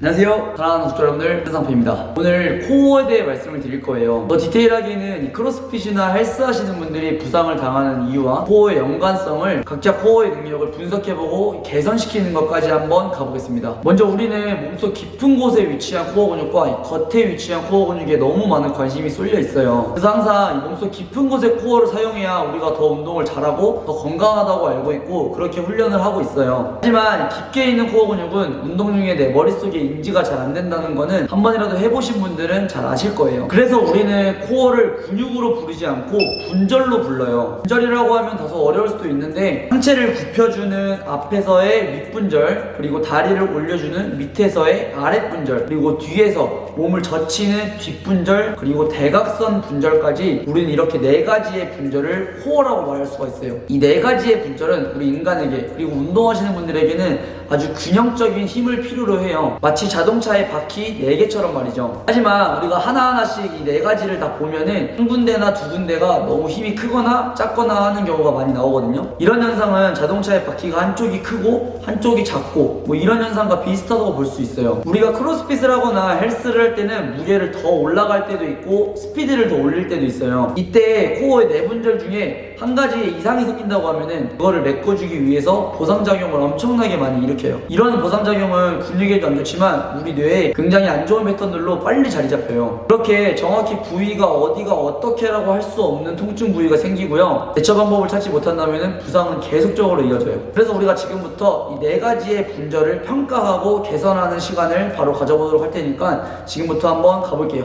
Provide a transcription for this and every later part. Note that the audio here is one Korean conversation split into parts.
안녕하세요, 사랑하는 구독자 여러분들, 한상표입니다. 오늘 코어에 대해 말씀을 드릴 거예요. 더 디테일하게는 크로스핏이나 헬스 하시는 분들이 부상을 당하는 이유와 코어의 연관성을 각자 코어의 능력을 분석해보고 개선시키는 것까지 한번 가보겠습니다. 먼저 우리는 몸속 깊은 곳에 위치한 코어 근육과 이 겉에 위치한 코어 근육에 너무 많은 관심이 쏠려 있어요. 그래서 항상 이 몸속 깊은 곳에 코어를 사용해야 우리가 더 운동을 잘하고 더 건강하다고 알고 있고 그렇게 훈련을 하고 있어요. 하지만 깊게 있는 코어 근육은 운동 중에 내 머릿속에 인지가 잘 안 된다는 거는 한 번이라도 해보신 분들은 잘 아실 거예요. 그래서 우리는 코어를 근육으로 부르지 않고 분절로 불러요. 분절이라고 하면 다소 어려울 수도 있는데 상체를 굽혀주는 앞에서의 윗분절, 그리고 다리를 올려주는 밑에서의 아랫분절, 그리고 뒤에서 몸을 젖히는 뒷분절, 그리고 대각선 분절까지 우리는 이렇게 네 가지의 분절을 코어라고 말할 수가 있어요. 이 네 가지의 분절은 우리 인간에게, 그리고 운동하시는 분들에게는 아주 균형적인 힘을 필요로 해요. 마치 자동차의 바퀴 4개처럼 말이죠. 하지만 우리가 하나하나씩 이 네 가지를 다 보면은 한 군데나 두 군데가 너무 힘이 크거나 작거나 하는 경우가 많이 나오거든요. 이런 현상은 자동차의 바퀴가 한쪽이 크고 한쪽이 작고 뭐 이런 현상과 비슷하다고 볼 수 있어요. 우리가 크로스핏을 하거나 헬스를 할 때는 무게를 더 올라갈 때도 있고 스피드를 더 올릴 때도 있어요. 이때 코어의 네 분절 중에 한 가지에 이상이 생긴다고 하면은 그거를 메꿔주기 위해서 보상작용을 엄청나게 많이 일으켜요. 이런 보상작용은 근육에도 안 좋지만 우리 뇌에 굉장히 안 좋은 패턴들로 빨리 자리 잡혀요. 그렇게 정확히 부위가 어디가 어떻게라고 할 수 없는 통증 부위가 생기고요. 대처 방법을 찾지 못한다면 부상은 계속적으로 이어져요. 그래서 우리가 지금부터 이 네 가지의 분절을 평가하고 개선하는 시간을 바로 가져보도록 할 테니까 지금부터 한번 가볼게요.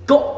고!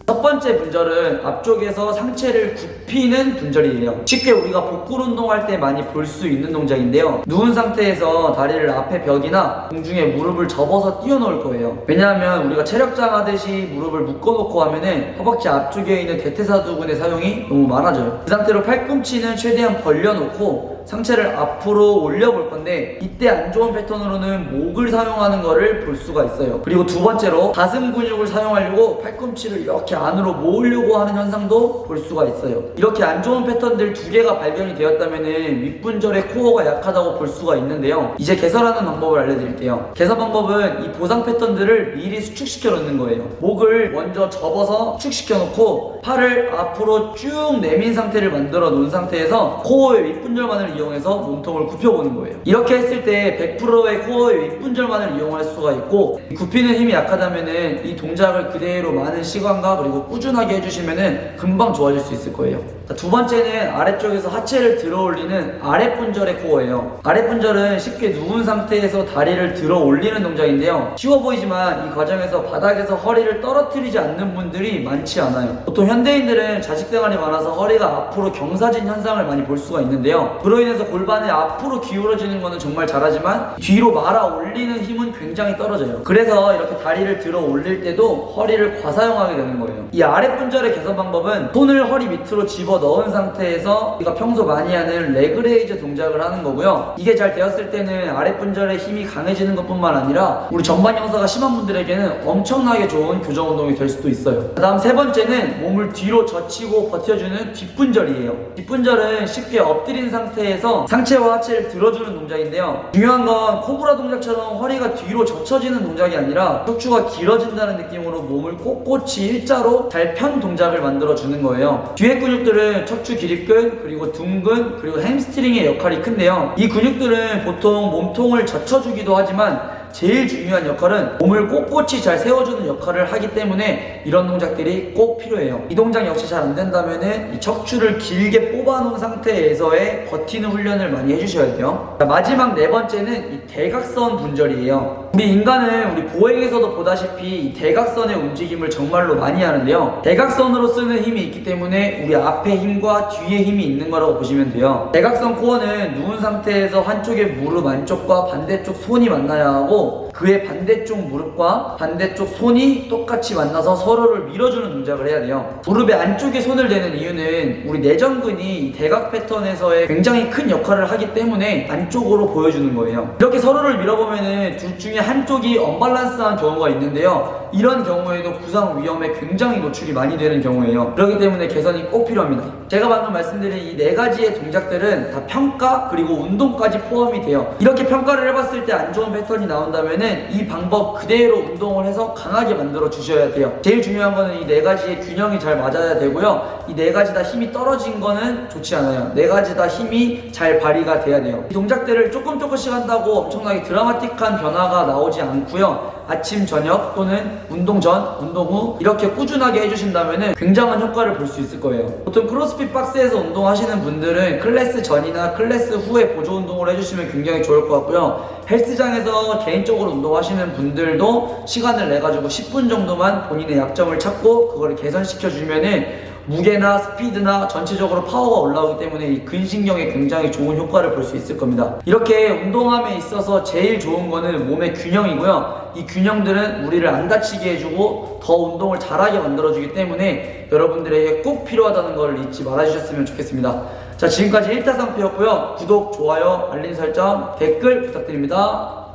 첫 번째 분절은 앞쪽에서 상체를 굽히는 분절이에요. 쉽게 우리가 복근 운동할 때 많이 볼 수 있는 동작인데요. 누운 상태에서 다리를 앞에 벽이나 공중에 무릎을 접어서 띄워놓을 거예요. 왜냐하면 우리가 체력장 하듯이 무릎을 묶어놓고 하면은 허벅지 앞쪽에 있는 대퇴사두근의 사용이 너무 많아져요. 그 상태로 팔꿈치는 최대한 벌려놓고 상체를 앞으로 올려볼 건데 이때 안 좋은 패턴으로는 목을 사용하는 거를 볼 수가 있어요. 그리고 두 번째로 가슴 근육을 사용하려고 팔꿈치를 이렇게 안으로 모으려고 하는 현상도 볼 수가 있어요. 이렇게 안 좋은 패턴들 두 개가 발견이 되었다면 윗분절의 코어가 약하다고 볼 수가 있는데요. 이제 개선하는 방법을 알려드릴게요. 개선 방법은 이 보상 패턴들을 미리 수축시켜 놓는 거예요. 목을 먼저 접어서 수축시켜 놓고 팔을 앞으로 쭉 내민 상태를 만들어 놓은 상태에서 코어의 윗분절만을 이용해서 몸통을 굽혀보는 거예요. 이렇게 했을 때 100%의 코어의 윗분절만을 이용할 수가 있고, 굽히는 힘이 약하다면은 이 동작을 그대로 많은 시간과 그리고 꾸준하게 해주시면은 금방 좋아질 수 있을 거예요. 두 번째는 아래쪽에서 하체를 들어 올리는 아랫분절의 코어예요. 아랫분절은 쉽게 누운 상태에서 다리를 들어 올리는 동작인데요. 쉬워 보이지만 이 과정에서 바닥에서 허리를 떨어뜨리지 않는 분들이 많지 않아요. 보통 현대인들은 자식생활이 많아서 허리가 앞으로 경사진 현상을 많이 볼 수가 있는데요. 그로 인해서 골반이 앞으로 기울어지는 거는 정말 잘하지만 뒤로 말아 올리는 힘은 굉장히 떨어져요. 그래서 이렇게 다리를 들어 올릴 때도 허리를 과사용하게 되는 거예요. 이 아랫분절의 개선 방법은 손을 허리 밑으로 집어 넣은 상태에서 우리가 평소 많이 하는 레그레이즈 동작을 하는 거고요. 이게 잘 되었을 때는 아랫분절의 힘이 강해지는 것뿐만 아니라 우리 전반 형사가 심한 분들에게는 엄청나게 좋은 교정 운동이 될 수도 있어요. 그 다음 세 번째는 몸을 뒤로 젖히고 버텨주는 뒷분절이에요. 뒷분절은 쉽게 엎드린 상태에서 상체와 하체를 들어주는 동작인데요. 중요한 건 코브라 동작처럼 허리가 뒤로 젖혀지는 동작이 아니라 척추가 길어진다는 느낌으로 몸을 꼿꼿이 일자로 잘 편 동작을 만들어주는 거예요. 뒤에 근육들은 척추 기립근, 그리고 둔근, 그리고 햄스트링의 역할이 큰데요. 이 근육들은 보통 몸통을 젖혀주기도 하지만 제일 중요한 역할은 몸을 꼿꼿이 잘 세워주는 역할을 하기 때문에 이런 동작들이 꼭 필요해요. 이 동작 역시 잘 안된다면 이 척추를 길게 뽑아놓은 상태에서의 버티는 훈련을 많이 해주셔야 돼요. 마지막 네 번째는 이 대각선 분절이에요. 우리 인간은 우리 보행에서도 보다시피 이 대각선의 움직임을 정말로 많이 하는데요. 대각선으로 쓰는 힘이 있기 때문에 우리 앞에 힘과 뒤에 힘이 있는 거라고 보시면 돼요. 대각선 코어는 누운 상태에서 한쪽의 무릎 안쪽과 반대쪽 손이 만나야 하고 그의 반대쪽 무릎과 반대쪽 손이 똑같이 만나서 서로를 밀어주는 동작을 해야 돼요. 무릎의 안쪽에 손을 대는 이유는 우리 내전근이 대각 패턴에서의 굉장히 큰 역할을 하기 때문에 안쪽으로 보여주는 거예요. 이렇게 서로를 밀어보면은 둘 중에 한쪽이 언밸런스한 경우가 있는데요. 이런 경우에도 부상 위험에 굉장히 노출이 많이 되는 경우예요. 그렇기 때문에 개선이 꼭 필요합니다. 제가 방금 말씀드린 이 네 가지의 동작들은 다 평가 그리고 운동까지 포함이 돼요. 이렇게 평가를 해봤을 때 안 좋은 패턴이 나오는 나온다면은 이 방법 그대로 운동을 해서 강하게 만들어 주셔야 돼요. 제일 중요한 거는 이 네 가지의 균형이 잘 맞아야 되고요. 이 네 가지 다 힘이 떨어진 거는 좋지 않아요. 네 가지 다 힘이 잘 발휘가 돼야 돼요. 이 동작들을 조금씩 한다고 엄청나게 드라마틱한 변화가 나오지 않고요. 아침, 저녁 또는 운동 전, 운동 후 이렇게 꾸준하게 해주신다면 굉장한 효과를 볼 수 있을 거예요. 보통 크로스핏 박스에서 운동하시는 분들은 클래스 전이나 클래스 후에 보조 운동을 해주시면 굉장히 좋을 것 같고요. 헬스장에서 개인적으로 운동하시는 분들도 시간을 내가지고 10분 정도만 본인의 약점을 찾고 그거를 개선시켜주면은 무게나 스피드나 전체적으로 파워가 올라오기 때문에 이 근신경에 굉장히 좋은 효과를 볼 수 있을 겁니다. 이렇게 운동함에 있어서 제일 좋은 거는 몸의 균형이고요. 이 균형들은 우리를 안 다치게 해주고 더 운동을 잘하게 만들어주기 때문에 여러분들에게 꼭 필요하다는 걸 잊지 말아주셨으면 좋겠습니다. 자, 지금까지 1타상표였고요. 구독, 좋아요, 알림 설정, 댓글 부탁드립니다.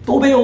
또 봬요.